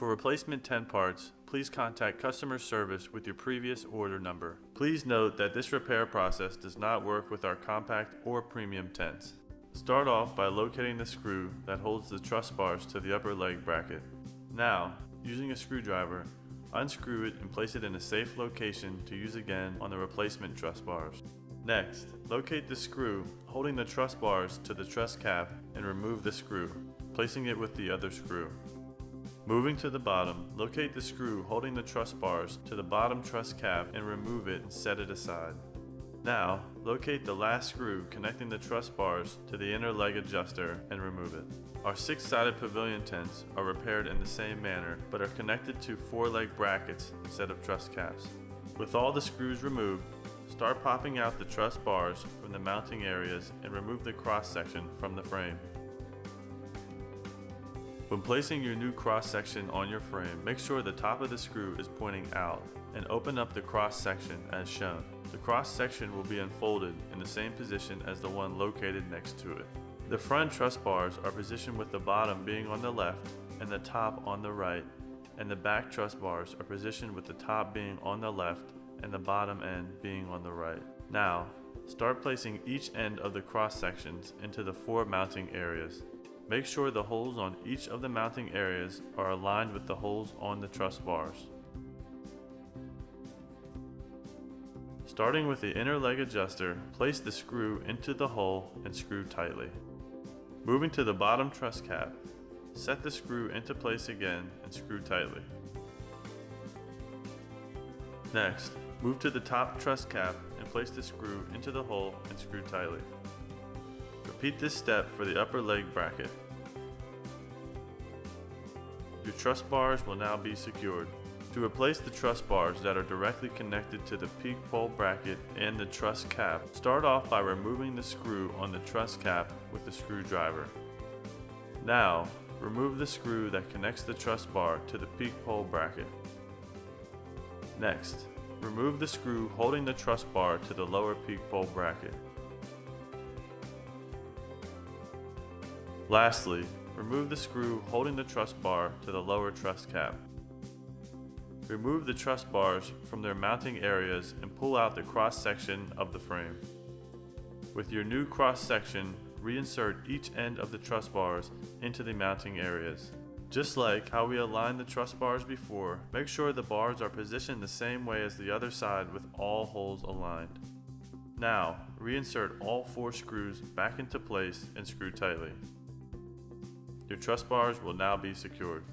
For replacement 10 parts, please contact customer service with your previous order number. Please note that this repair process does not work with our compact or premium tents. Start off by locating the screw that holds the truss bars to the upper leg bracket. Now, using a screwdriver, unscrew it and place it in a safe location to use again on the replacement truss bars. Next, locate the screw holding the truss bars to the truss cap and remove the screw, placing it with the other screw. Moving to the bottom, locate the screw holding the truss bars to the bottom truss cap and remove it and set it aside. Now, locate the last screw connecting the truss bars to the inner leg adjuster and remove it. Our 6-sided pavilion tents are repaired in the same manner but are connected to 4-leg brackets instead of truss caps. With all the screws removed, start popping out the truss bars from the mounting areas and remove the cross section from the frame. When placing your new cross section on your frame, make sure the top of the screw is pointing out and open up the cross section as shown. The cross section will be unfolded in the same position as the one located next to it. The front truss bars are positioned with the bottom being on the left and the top on the right, and the back truss bars are positioned with the top being on the left and the bottom end being on the right. Now, start placing each end of the cross sections into the 4 mounting areas. Make sure the holes on each of the mounting areas are aligned with the holes on the truss bars. Starting with the inner leg adjuster, place the screw into the hole and screw tightly. Moving to the bottom truss cap, set the screw into place again and screw tightly. Next, move to the top truss cap and place the screw into the hole and screw tightly. Repeat this step for the upper leg bracket. Your truss bars will now be secured. To replace the truss bars that are directly connected to the peak pole bracket and the truss cap, start off by removing the screw on the truss cap with the screwdriver. Now, remove the screw that connects the truss bar to the peak pole bracket. Next, remove the screw holding the truss bar to the lower peak pole bracket. Lastly, remove the screw holding the truss bar to the lower truss cap. Remove the truss bars from their mounting areas and pull out the cross section of the frame. With your new cross section, reinsert each end of the truss bars into the mounting areas. Just like how we aligned the truss bars before, make sure the bars are positioned the same way as the other side with all holes aligned. Now, reinsert all 4 screws back into place and screw tightly. Your truss bars will now be secured.